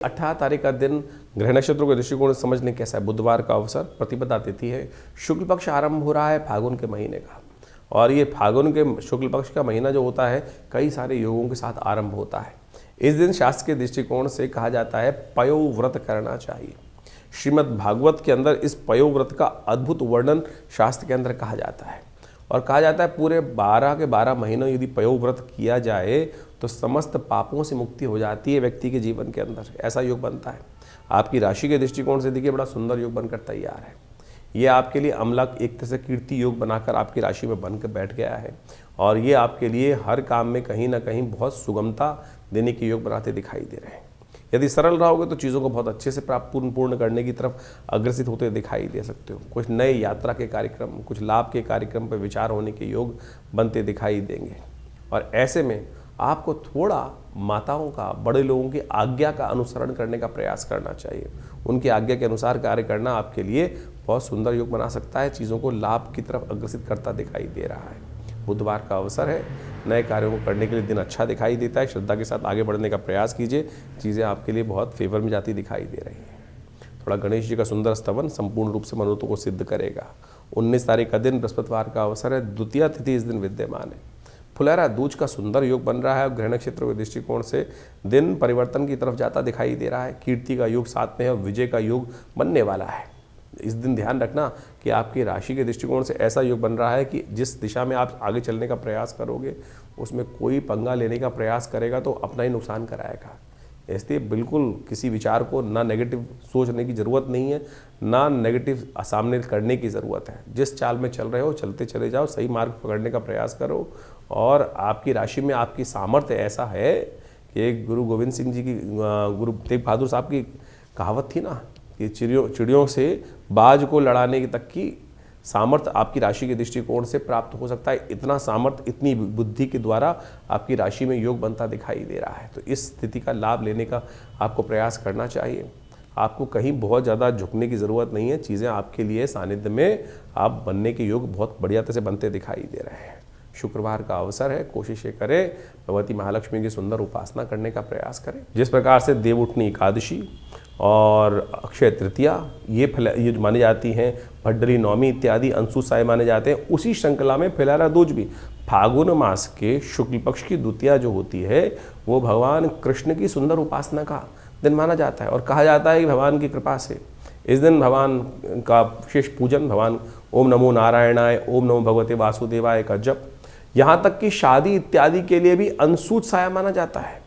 18 तारीख का दिन ग्रह नक्षत्रों के दृष्टिकोण से समझने कैसा है। बुधवार का अवसर, प्रतिपदा तिथि है, शुक्ल पक्ष आरंभ हो रहा है फागुन के महीने का। और ये फागुन के शुक्ल पक्ष का महीना जो होता है कई सारे योगों के साथ आरंभ होता है। इस दिन शास्त्र के दृष्टिकोण से कहा जाता है पयोव्रत करना चाहिए। श्रीमद् भागवत के अंदर इस पयोव्रत का अद्भुत वर्णन शास्त्र के अंदर कहा जाता है और कहा जाता है पूरे 12 के 12 महीनों यदि पयोव्रत किया जाए तो समस्त पापों से मुक्ति हो जाती है व्यक्ति के जीवन के अंदर। ऐसा योग बनता है। आपकी राशि के दृष्टिकोण से देखिए बड़ा सुंदर योग बनकर तैयार है। ये आपके लिए अम्ला एक तरह से कीर्ति योग बनाकर आपकी राशि में बनकर बैठ गया है और ये आपके लिए हर काम में कहीं ना कहीं बहुत सुगमता देने के योग बनाते दिखाई दे रहे हैं। यदि सरल रहोगे तो चीज़ों को बहुत अच्छे से पूर्ण करने की तरफ अग्रसित होते दिखाई दे सकते हो। कुछ नए यात्रा के कार्यक्रम, कुछ लाभ के कार्यक्रम पर विचार होने के योग बनते दिखाई देंगे। और ऐसे में आपको थोड़ा माताओं का, बड़े लोगों की आज्ञा का अनुसरण करने का प्रयास करना चाहिए। उनकी आज्ञा के अनुसार कार्य करना आपके लिए बहुत सुंदर योग बना सकता है, चीज़ों को लाभ की तरफ अग्रसित करता दिखाई दे रहा है। बुधवार का अवसर है, नए कार्यों को करने के लिए दिन अच्छा दिखाई देता है। श्रद्धा के साथ आगे बढ़ने का प्रयास कीजिए, चीज़ें आपके लिए बहुत फेवर में जाती दिखाई दे रही हैं। थोड़ा गणेश जी का सुंदर स्तवन संपूर्ण रूप से मनोरथों को सिद्ध करेगा। 19 तारीख का दिन बृहस्पतिवार का अवसर है, द्वितीया तिथि इस दिन विद्यमान है। फुलैरा दूज का सुंदर योग बन रहा है। ग्रह नक्षत्रों के दृष्टिकोण से दिन परिवर्तन की तरफ जाता दिखाई दे रहा है। कीर्ति का योग साथ में है और विजय का योग बनने वाला है। इस दिन ध्यान रखना कि आपकी राशि के दृष्टिकोण से ऐसा योग बन रहा है कि जिस दिशा में आप आगे चलने का प्रयास करोगे उसमें कोई पंगा लेने का प्रयास करेगा तो अपना ही नुकसान कराएगा। इसलिए बिल्कुल किसी विचार को ना नेगेटिव सोचने की ज़रूरत नहीं है, ना नेगेटिव सामने करने की ज़रूरत है। जिस चाल में चल रहे हो चलते चले जाओ, सही मार्ग पकड़ने का प्रयास करो। और आपकी राशि में आपकी सामर्थ्य ऐसा है कि गुरु गोविंद सिंह जी की, गुरु तेग बहादुर साहब की कहावत थी ना कि चिड़ियों से बाज को लड़ाने तक की सामर्थ्य आपकी राशि के दृष्टिकोण से प्राप्त हो सकता है। इतना सामर्थ्य, इतनी बुद्धि के द्वारा आपकी राशि में योग बनता दिखाई दे रहा है। तो इस स्थिति का लाभ लेने का आपको प्रयास करना चाहिए। आपको कहीं बहुत ज़्यादा झुकने की ज़रूरत नहीं है। चीज़ें आपके लिए सानिध्य में आप बनने के योग बहुत बढ़िया तरह से बनते दिखाई दे रहे हैं। शुक्रवार का अवसर है, कोशिश ये करें भगवती महालक्ष्मी की सुंदर उपासना करने का प्रयास करें। जिस प्रकार से देवउठनी एकादशी और अक्षय तृतीया ये मानी जाती हैं, भड्डली नवमी इत्यादि अंशुसाय माने जाते हैं, उसी श्रृंखला में फुलैरा दूज भी फागुन मास के शुक्ल पक्ष की द्वितीया जो होती है वो भगवान कृष्ण की सुंदर उपासना का दिन माना जाता है। और कहा जाता है कि भगवान की कृपा से इस दिन भगवान का विशेष पूजन, भगवान ओम नमो नारायणाय, ओम नमो भगवते वासुदेवाय का जप, यहाँ तक कि शादी इत्यादि के लिए भी अंशुसाय माना जाता है।